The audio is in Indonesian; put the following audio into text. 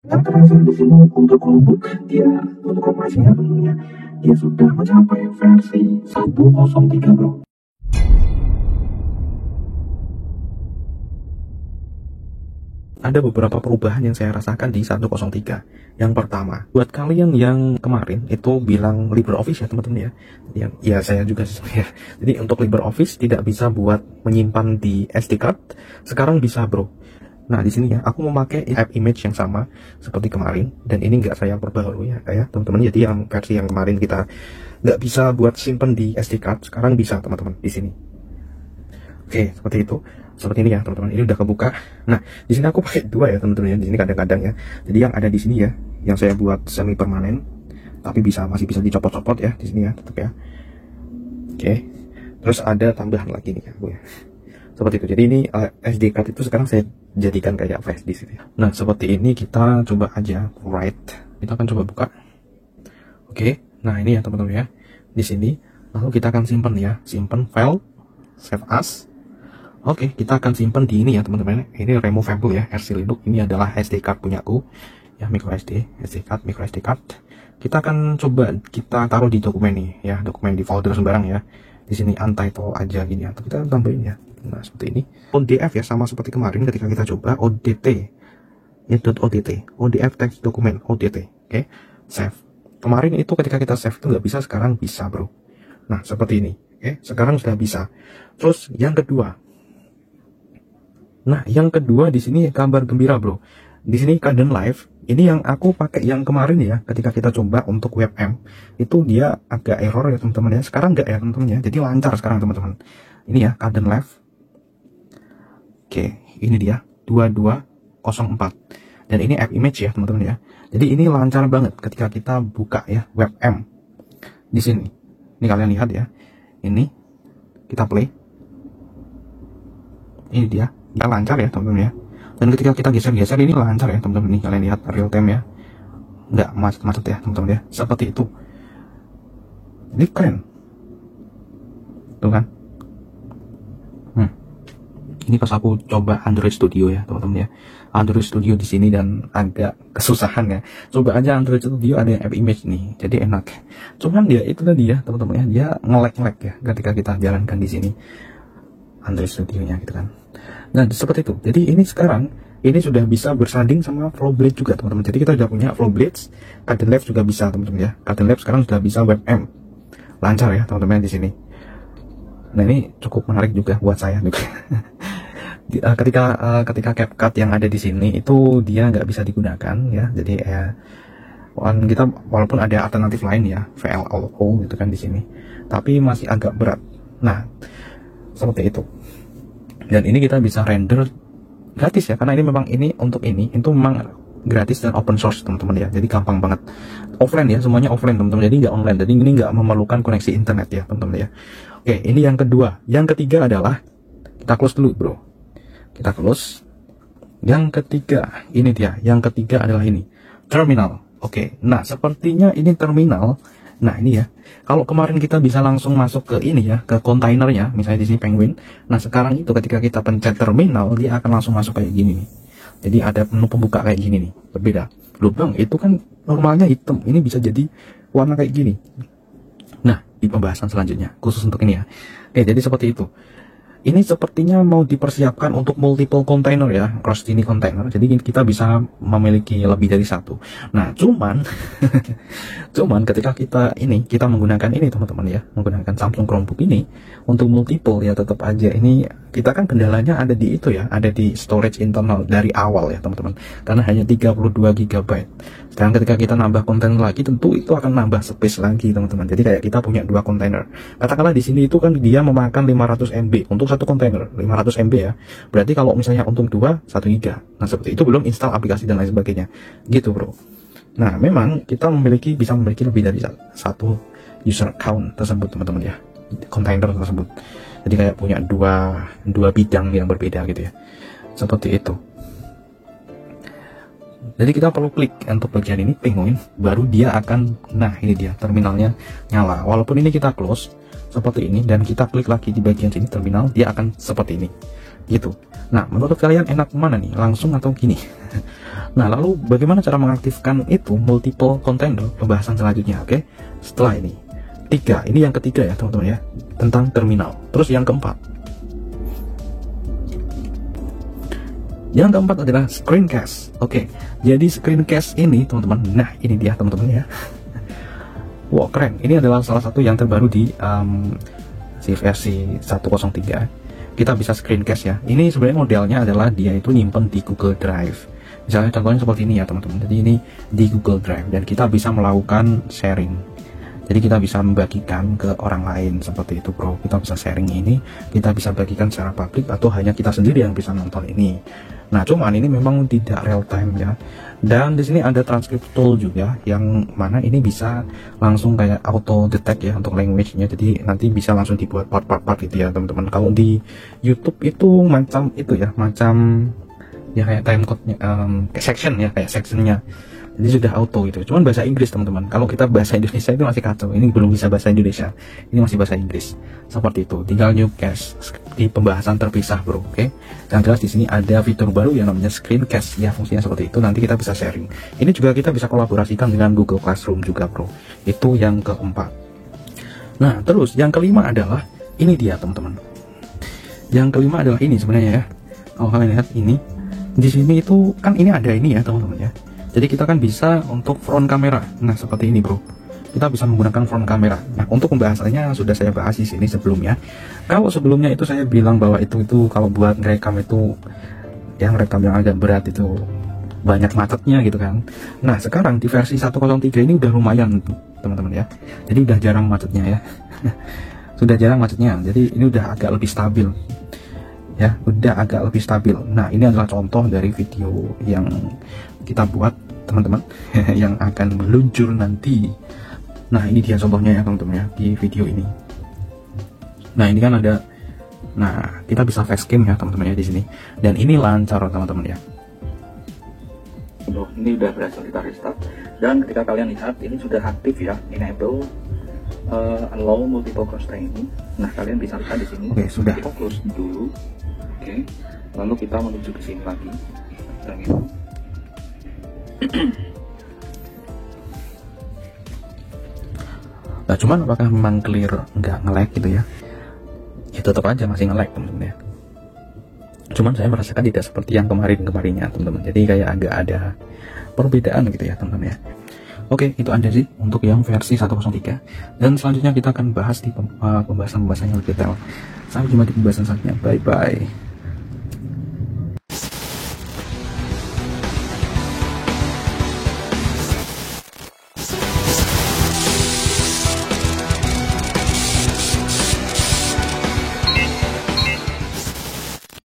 Dan terasa di sini untuk membuka dia, untuk operasinya tentunya dia sudah mencapai versi 1.03 bro. Ada beberapa perubahan yang saya rasakan di 1.03. Yang pertama, buat kalian yang kemarin itu bilang LibreOffice ya teman-teman ya. Ya saya juga sih ya. Jadi untuk LibreOffice tidak bisa buat menyimpan di SD card, sekarang bisa bro. Nah di sini ya, aku memakai app image yang sama seperti kemarin, dan ini nggak saya perbarui ya kayak teman-teman. Jadi yang versi yang kemarin kita nggak bisa buat simpen di SD card, sekarang bisa teman-teman di sini. Oke, seperti itu. Seperti ini ya teman-teman, ini udah kebuka. Nah di sini aku pakai dua ya teman-teman ya. Di sini kadang-kadang ya, jadi yang ada di sini ya, yang saya buat semi permanen tapi masih bisa dicopot-copot ya di sini ya, tetap ya. Oke, terus ada tambahan lagi nih ya bu ya, seperti itu. Jadi ini SD card itu sekarang saya jadikan kayak flash disk ya. Nah seperti ini, kita coba aja kita akan coba buka. Oke, nah ini ya teman-teman ya, di sini lalu kita akan simpan ya, simpan file, save as. Oke, kita akan simpan di ini ya teman-teman. Ini removable ya, RC Linux. Ini adalah SD card punyaku ya, micro SD card, micro SD card. Kita akan coba kita taruh di dokumen nih ya, dokumen di folder sembarang ya. Di sini untitled aja gini atau kita tambahin ya. Nah seperti ini. ODF ya, sama seperti kemarin ketika kita coba ODT ya, ODF text dokumen ODT. Oke, save. Kemarin itu ketika kita save itu nggak bisa, sekarang bisa bro. Nah seperti ini. Oke, sekarang sudah bisa. Terus yang kedua. Nah, yang kedua di sini kabar gembira bro. Di sini Kadon Live. Ini yang aku pakai yang kemarin ya, ketika kita coba untuk webm itu dia agak error ya teman-teman ya. Sekarang enggak ya teman-teman ya. Jadi lancar sekarang teman-teman. Ini ya Kadon Live. Oke, ini dia 2204. Dan ini app image ya teman-teman ya. Jadi ini lancar banget ketika kita buka ya webm di sini. Ini kalian lihat ya. Ini kita play. Ini dia lancar ya teman-teman ya. Dan ketika kita geser-geser ini lancar ya teman-teman. Nih kalian lihat real time ya, nggak macet-macet ya teman-teman ya, seperti itu. Ini keren tuh kan. Ini pas aku coba Android Studio ya teman-teman ya. Android Studio di sini dan agak kesusahan ya. Coba aja Android Studio ada yang app image nih, jadi enak. Cuman dia itu tadi ya teman-teman ya, dia nge-lag ya ketika kita jalankan di sini Android Studio-nya gitu kan. Nah seperti itu. Jadi ini sekarang ini sudah bisa bersanding sama FlowBlade juga teman-teman. Jadi kita sudah punya FlowBlade, Kadon Live juga bisa teman-teman ya. Kadon Live sekarang sudah bisa webm, lancar ya teman-teman di sini. Nah ini cukup menarik juga buat saya juga. ketika CapCut yang ada di sini itu dia nggak bisa digunakan ya. Jadi kita walaupun ada alternatif lain ya, VLLO gitu kan di sini, tapi masih agak berat. Nah seperti itu. Dan ini kita bisa render gratis ya, karena ini memang itu memang gratis dan open source teman-teman ya. Jadi gampang banget, offline ya, semuanya offline teman-teman, jadi nggak online. Jadi ini nggak memerlukan koneksi internet ya teman-teman ya. Oke, ini yang kedua. Yang ketiga adalah kita close dulu bro, kita close. Yang ketiga ini dia, yang ketiga adalah ini terminal. Oke, nah sepertinya ini terminal. Nah ini ya, kalau kemarin kita bisa langsung masuk ke ini ya, ke kontainernya, misalnya di sini Penguin. Nah sekarang itu ketika kita pencet terminal, dia akan langsung masuk kayak gini nih. Jadi ada menu pembuka kayak gini nih, berbeda. Loh bang, itu kan normalnya hitam, ini bisa jadi warna kayak gini. Nah di pembahasan selanjutnya, khusus untuk ini ya. Oke, jadi seperti itu. Ini sepertinya mau dipersiapkan untuk multiple container ya, cross ini container. Jadi kita bisa memiliki lebih dari satu. Nah, cuman ketika kita menggunakan ini teman-teman ya, menggunakan Samsung Chromebook ini untuk multiple ya, tetap aja ini kita kan kendalanya ada di itu ya, ada di storage internal dari awal ya teman-teman. Karena hanya 32 GB. Sekarang ketika kita nambah kontainer lagi, tentu itu akan nambah space lagi teman-teman. Jadi kayak kita punya dua kontainer. Katakanlah di sini itu kan dia memakan 500 MB untuk satu kontainer, 500 MB ya. Berarti kalau misalnya untuk 1 GB. Nah seperti itu, belum install aplikasi dan lain sebagainya gitu bro. Nah memang kita bisa memiliki lebih dari satu user account tersebut teman-teman ya, kontainer tersebut. Jadi kayak punya dua bidang yang berbeda gitu ya, seperti itu. Jadi kita perlu klik untuk bagian ini Penguin, baru dia akan, nah ini dia terminalnya nyala. Walaupun ini kita close seperti ini dan kita klik lagi di bagian sini terminal, dia akan seperti ini gitu. Nah menurut kalian enak mana nih, langsung atau gini? Nah, lalu bagaimana cara mengaktifkan itu multiple container, pembahasan selanjutnya. Oke, setelah ini ini yang ketiga ya teman-teman ya, tentang terminal. Terus yang keempat adalah screencast. Oke, jadi screencast ini teman-teman, nah ini dia teman-teman ya. Wow, keren. Ini adalah salah satu yang terbaru di si versi 1.03. Kita bisa screencast ya. Ini sebenarnya modelnya adalah dia itu nyimpen di Google Drive. Misalnya contohnya seperti ini ya teman-teman. Jadi ini di Google Drive dan kita bisa melakukan sharing. Jadi kita bisa membagikan ke orang lain seperti itu bro. Kita bisa sharing ini, kita bisa bagikan secara publik atau hanya kita sendiri yang bisa nonton ini. Nah, cuman ini memang tidak real time ya. Dan di sini ada transcript tool juga yang mana ini bisa langsung kayak auto detect ya untuk language-nya. Jadi nanti bisa langsung dibuat part-part gitu ya teman-teman. Kalau di YouTube itu macam itu ya, macam ya kayak time code-nya, kayak section ya, kayak sectionnya. Jadi sudah auto gitu. Cuman bahasa Inggris teman-teman. Kalau kita bahasa Indonesia itu masih kacau. Ini belum bisa bahasa Indonesia. Ini masih bahasa Inggris. Seperti itu. Tinggal new cast di pembahasan terpisah bro. Oke. Yang jelas di sini ada fitur baru yang namanya screencast ya. Fungsinya seperti itu. Nanti kita bisa sharing. Ini juga kita bisa kolaborasikan dengan Google Classroom juga bro. Itu yang keempat. Nah terus yang kelima adalah ini dia teman-teman. Yang kelima adalah ini sebenarnya ya. Kalau kalian lihat ini di sini itu kan ini ada ini ya teman-teman ya. Jadi kita kan bisa untuk front kamera. Nah, seperti ini, bro. Kita bisa menggunakan front kamera. Nah, untuk pembahasannya sudah saya bahas di sini sebelumnya. Kalau sebelumnya itu saya bilang bahwa itu kalau buat ngerekam itu yang rekam yang agak berat itu banyak macetnya gitu kan. Nah, sekarang di versi 1.03 ini udah lumayan, teman-teman ya. Jadi udah jarang macetnya ya. Sudah jarang macetnya. Jadi ini udah agak lebih stabil. Ya, udah agak lebih stabil. Nah, ini adalah contoh dari video yang kita buat teman-teman yang akan meluncur nanti. Nah, ini dia contohnya ya teman-teman ya di video ini. Nah, ini kan ada, nah kita bisa facecam ya teman-teman ya di sini. Dan ini lancar teman-teman ya. Ini udah berhasil kita restart. Dan ketika kalian lihat ini sudah aktif ya, enable allow multiple constraint. Nah, kalian bisa lihat di sini. Oke, sudah. Kita close dulu. Oke. Lalu kita menuju ke sini lagi. Dan gitu. Nah, cuman apakah memang clear nggak nge-lag gitu ya? Ya tetap aja masih nge-lag teman-teman ya. Cuman saya merasakan tidak seperti yang kemarin-kemarinnya teman-teman. Jadi kayak agak ada perbedaan gitu ya teman-teman ya. Oke, itu aja sih untuk yang versi 1.03. Dan selanjutnya kita akan bahas di pembahasan-pembahasan yang lebih detail. Sampai jumpa di pembahasan selanjutnya. Bye bye.